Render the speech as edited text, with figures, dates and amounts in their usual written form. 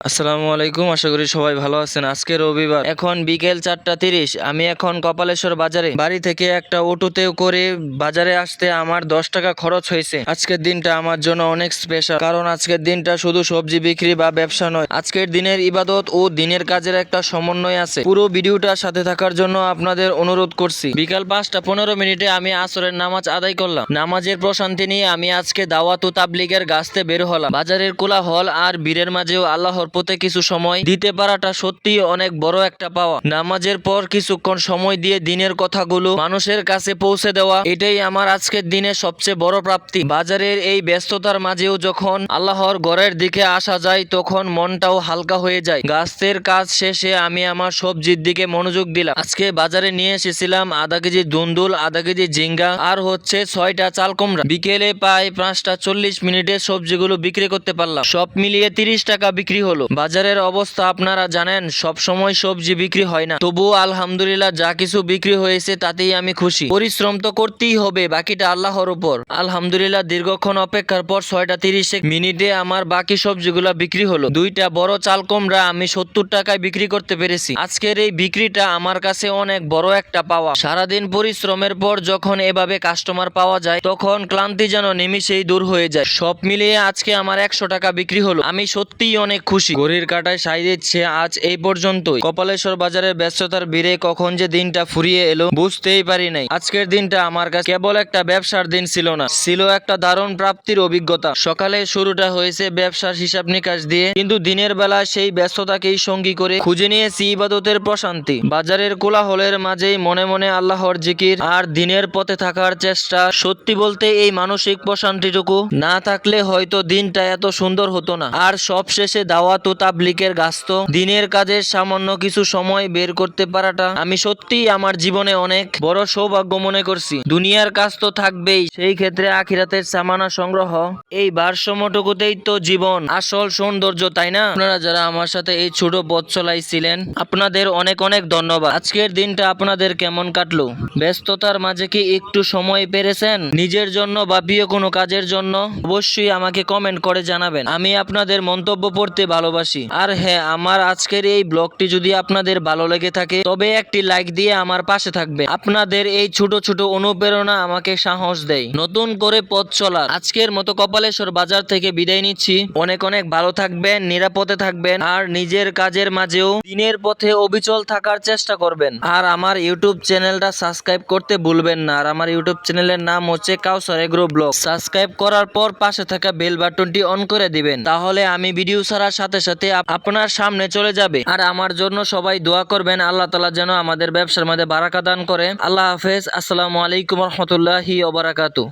আসসালামু আলাইকুম, আশা করি সবাই ভালো আছেন। আজকে রবিবার, এখন বিকেল 4:30। আমি এখন কপালেশ্বর বাজারে। বাড়ি থেকে একটা অটোতে করে বাজারে আসতে আমার 10 টাকা খরচ হয়েছে। আজকের দিনটা আমার জন্য অনেক স্পেশাল, কারণ আজকের দিনটা শুধু সবজি বিক্রি বা ব্যবসা নয়, আজকের দিনের ইবাদত ও দিনের কাজের একটা সমন্বয় আছে। পুরো ভিডিওটার সাথে থাকার জন্য আপনাদের অনুরোধ করছি। বিকাল 5:15 আমি আসরের নামাজ আদায় করলাম। নামাজের প্রশান্তি নিয়ে আমি আজকে দাওয়াত ও তাবলীগের গাছতে বের হলাম। বাজারের কোলাহল আর ভিড়ের মাঝেও আল্লাহর পথে কিছু সময় দিতে পারাটা সত্যি অনেক বড় একটা পাওয়া। নামাজের পর কিছুক্ষণ সময় দিয়ে দিনের কথাগুলো মানুষের কাছে পৌঁছে দেওয়া, এটাই আমার আজকের দিনের সবচেয়ে বড় প্রাপ্তি। বাজারের এই ব্যস্ততার মাঝেও যখন আল্লাহর ঘরের দিকে আসা যায়, তখন মনটাও হালকা হয়ে যায়। গাছের কাজ শেষে আমি আমার সবজির দিকে মনোযোগ দিলাম। আজকে বাজারে নিয়ে এসেছিলাম আধা কেজি দুন্দুল, আধা কেজি ঝিঙ্গা আর হচ্ছে 6টা চাল কুমড়া। বিকেলে প্রায় 5:40 সবজিগুলো বিক্রি করতে পারলাম। সব মিলিয়ে 30 টাকা বিক্রি হলো। বাজারের অবস্থা আপনারা জানেন, সব সময় সবজি বিক্রি হয় না, তবুও আলহামদুলিল্লাহ যা কিছু বিক্রি হয়েছে তাতেই আমি খুশি। পরিশ্রম তো করতেই হবে, বাকিটা আল্লাহর উপর। আলহামদুলিল্লাহ দীর্ঘক্ষণ অপেক্ষার পর 6:30 আমার বাকি সবজিগুলা বিক্রি হলো। 2টা বড় চাল কুমড়া আমি 70 টাকায় বিক্রি করতে পেরেছি। আজকের এই বিক্রিটা আমার কাছে অনেক বড় একটা পাওয়া। সারাদিন পরিশ্রমের পর যখন এভাবে কাস্টমার পাওয়া যায়, তখন ক্লান্তি যেন নিমিষেই দূর হয়ে যায়। সব মিলিয়ে আজকে আমার 100 টাকা বিক্রি হলো। আমি সত্যিই অনেক খুশি। ঘড়ির কাঁটায় সাই দিচ্ছে আজ এই পর্যন্তই। কপালেশ্বর বাজারের ব্যস্ততার ভিড়ে কখন যে দিনটা ফুরিয়ে এলো বুঝতেই পারি নাই। আজকের দিনটা আমার কাছে কেবল একটা ব্যবসার দিন ছিল না, ছিল একটা দারুণ প্রাপ্তির অভিজ্ঞতা। সকালে শুরুটা হয়েছে ব্যবসার হিসাব নিকাশ দিয়ে, কিন্তু দিনের বেলা সেই ব্যস্ততাকেই সঙ্গী করে খুঁজে নিয়েছি ইবাদতের প্রশান্তি। বাজারের কোলাহলের মাঝেই মনে মনে আল্লাহর জিকির আর দিনের পথে থাকার চেষ্টা। সত্যি বলতে এই মানসিক প্রশান্তিটুকু না থাকলে হয়তো দিনটা এত সুন্দর হতো না। আর সব শেষে দাওয়াত ও তাবলীগের গাছ, দিনের কাজের সামান্য কিছু সময় বের করতে পারাটা আমি সত্যিই আমার জীবনে অনেক বড় সৌভাগ্য মনে করছি। দুনিয়ার কাজ তো থাকবেই, সেই ক্ষেত্রে আখিরাতের সামানা সংগ্রহ, এই ভারসাম্যটুকুতেই তো জীবন আসল সৌন্দর্য, তাই না? আপনারা যারা আমার সাথে এই ছোট পথ চলাইছিলেন, আপনাদের অনেক অনেক ধন্যবাদ। আজকের দিনটা আপনাদের কেমন কাটলো? ব্যস্ততার মাঝে কি একটু সময় পেরেছেন নিজের জন্য বা প্রিয় কোনো কাজের জন্য? অবশ্যই আমাকে কমেন্ট করে জানাবেন। আমি আপনাদের মন্তব্য পড়তে ভালোবাসি। আর হ্যাঁ, আমার আজকের এই ব্লগটি যদি আপনাদের ভালো লেগে থাকে, তবে একটি লাইক দিয়ে আমার পাশে থাকবে। আপনাদের এই ছোট ছোট অনুপ্রেরণা আমাকে সাহস দেয় নতুন করে পথ চলার। আজকের মতো কপালেশ্বর বাজার থেকে বিদায় নিচ্ছি। অনেক অনেক ভালো থাকবেন, নিরাপদে থাকবেন, আর নিজের কাজের মাঝেও দিনের পথে অবিচল থাকার চেষ্টা করবেন। আর আমার ইউটিউব চ্যানেলটা সাবস্ক্রাইব করতে ভুলবেন না। আর আমার ইউটিউব চ্যানেলের নাম হচ্ছে কাউসার এগ্রো ব্লগ। সাবস্ক্রাইব করার পর পাশে থাকা বেল বাটনটি অন করে দিবেন, তাহলে আমি ভিডিও ছাড়ার সাথে সাথে আপনার সামনে চলে যাবে। আর আমার জন্য সবাই দোয়া করবেন, আল্লাহ তাআলা যেন আমাদের ব্যবসার মধ্যে বারাকা দান করে। আল্লাহ হাফেজ। আসসালামু আলাইকুম রহমতুল্লাহি ওয়া বারাকাতুহু।